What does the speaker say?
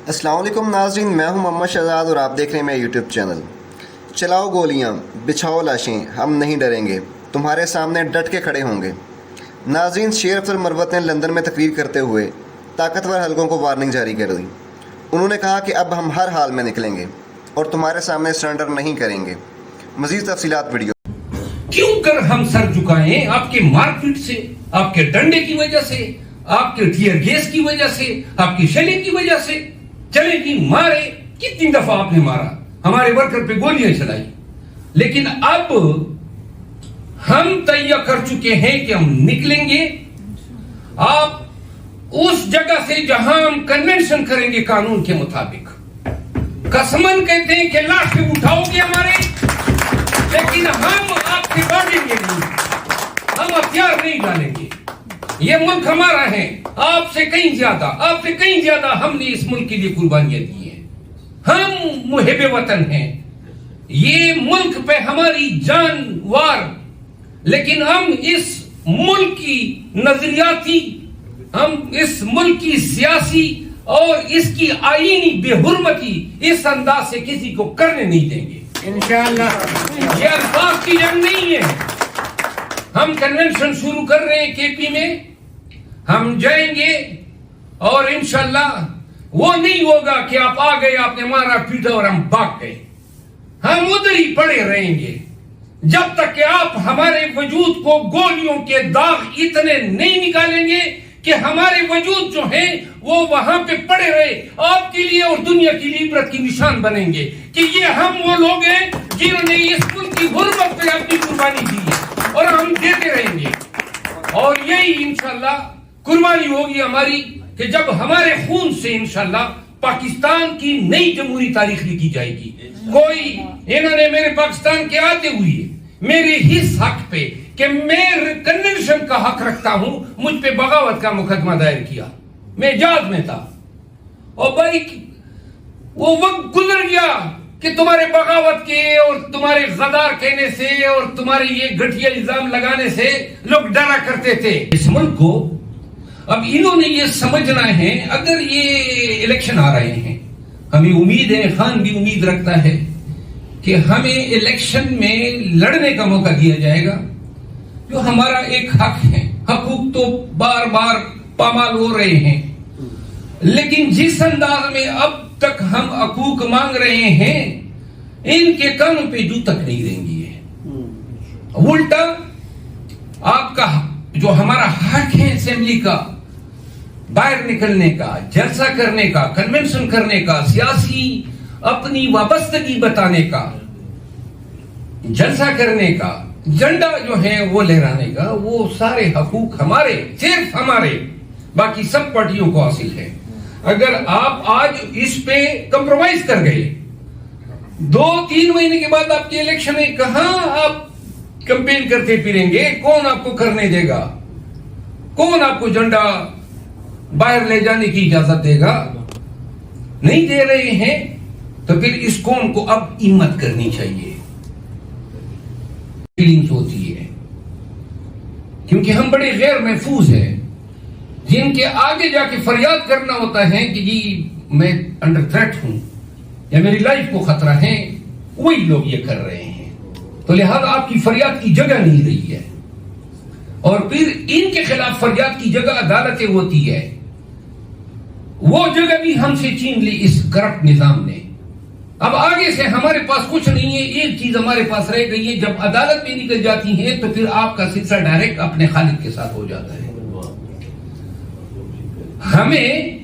السلام علیکم ناظرین، میں ہوں محمد شہزاد اور آپ دیکھ رہے ہیں میرا یوٹیوب چینل۔ چلاؤ گولیاں، بچھاؤ لاشیں، ہم نہیں ڈریں گے، تمہارے سامنے ڈٹ کے کھڑے ہوں گے۔ ناظرین، شیر افضل مروت نے لندن میں تقریر کرتے ہوئے طاقتور حلقوں کو وارننگ جاری کر دی۔ انہوں نے کہا کہ اب ہم ہر حال میں نکلیں گے اور تمہارے سامنے سرنڈر نہیں کریں گے۔ مزید تفصیلات ویڈیو۔ کیوں کر ہم سر جھکائیں؟ آپ کے مار پیٹ سے، آپ کے ڈنڈے کی وجہ سے، آپ کے ٹیئر گیس کی وجہ سے، آپ کی شیلنگ کی وجہ سے چلے گی مارے۔ کتنی دفعہ آپ نے مارا، ہمارے ورکر پہ گولیاں چلائی، لیکن اب ہم طے کر چکے ہیں کہ ہم نکلیں گے۔ آپ اس جگہ سے جہاں ہم کنونشن کریں گے قانون کے مطابق، قسمن کہتے ہیں کہ لاش پہ اٹھاؤ گے ہمارے، لیکن ہم آپ سے بانٹیں گے نہیں، ہم ہتھیار نہیں ڈالیں گے۔ یہ ملک ہمارا ہے، آپ سے کہیں زیادہ ہم نے اس ملک کے لیے قربانیاں دی ہیں۔ ہم محب وطن ہیں، یہ ملک پہ ہماری جان وار، لیکن ہم اس ملک کی نظریاتی، ہم اس ملک کی سیاسی اور اس کی آئینی بے حرمتی اس انداز سے کسی کو کرنے نہیں دیں گے انشاءاللہ۔ یہ الفاظ کی جنگ نہیں ہے۔ ہم کنونشن شروع کر رہے ہیں کے پی میں، ہم جائیں گے اور انشاءاللہ وہ نہیں ہوگا کہ آپ آ گئے، آپ نے مارا پیٹا اور ہم بھاگ گئے۔ ہم ادھر ہی پڑے رہیں گے جب تک کہ آپ ہمارے وجود کو گولیوں کے داغ اتنے نہیں نکالیں گے کہ ہمارے وجود جو ہیں وہ وہاں پہ پڑے رہے، آپ کے لیے اور دنیا کے لیے عبرت کی نشان بنیں گے کہ یہ ہم وہ لوگ ہیں جنہوں نے اس ملک کی غربت پہ اپنی قربانی دی ہے، اور ہم دیتے رہیں گے۔ اور یہی انشاءاللہ قربانی ہوگی ہماری کہ جب ہمارے خون سے انشاءاللہ پاکستان کی نئی جمہوری تاریخ لکھی جائے گی۔ کوئی انہوں نے میرے پاکستان کے آتے ہوئے میرے ہس حق پہ کہ میں کنونشن کا حق رکھتا ہوں، مجھ پہ بغاوت کا مقدمہ دائر کیا، میں جاز میں تھا، اور بھائی وہ وقت گزر گیا کہ تمہارے بغاوت کے اور تمہارے غدار کہنے سے اور تمہارے یہ گھٹیا الزام لگانے سے لوگ ڈرا کرتے تھے۔ اس ملک کو اب انہوں نے یہ سمجھنا ہے، اگر یہ الیکشن آ رہے ہیں، ہمیں امید ہے، خان بھی امید رکھتا ہے کہ ہمیں الیکشن میں لڑنے کا موقع دیا جائے گا، جو ہمارا ایک حق ہے۔ حقوق تو بار بار پامال ہو رہے ہیں، لیکن جس انداز میں اب تک ہم حقوق مانگ رہے ہیں، ان کے کانوں پہ جو تک نہیں دیں گی ہے۔ الٹا آپ کا جو ہمارا حق ہے اسمبلی کا، باہر نکلنے کا، جلسہ کرنے کا، کنونشن کرنے کا، سیاسی اپنی وابستگی بتانے کا، جلسہ کرنے کا، جھنڈا جو ہے وہ لہرانے کا، وہ سارے حقوق ہمارے، صرف ہمارے، باقی سب پارٹیوں کو حاصل ہے۔ اگر آپ آج اس پہ کمپرومائز کر گئے، 2-3 مہینے کے بعد آپ کی الیکشن ہے، کہاں آپ کمپین کرتے پھریں گے؟ کون آپ کو کرنے دے گا؟ کون آپ کو جھنڈا باہر لے جانے کی اجازت دے گا؟ نہیں دے رہے ہیں، تو پھر اس قوم کو اب ہمت کرنی چاہیے۔ فیلنگز ہوتی ہے کیونکہ ہم بڑے غیر محفوظ ہیں، جن کے آگے جا کے فریاد کرنا ہوتا ہے کہ جی میں انڈر تھریٹ ہوں یا میری لائف کو خطرہ ہے، وہی لوگ یہ کر رہے ہیں۔ تو لہذا آپ کی فریاد کی جگہ نہیں رہی ہے، اور پھر ان کے خلاف فریاد کی جگہ عدالتیں ہوتی ہے، وہ جگہ بھی ہم سے چھین لی اس کرپٹ نظام نے۔ اب آگے سے ہمارے پاس کچھ نہیں ہے، ایک چیز ہمارے پاس رہ گئی ہے، جب عدالت میں نکل جاتی ہے تو پھر آپ کا سلسلہ ڈائریکٹ اپنے خالق کے ساتھ ہو جاتا ہے۔ ہمیں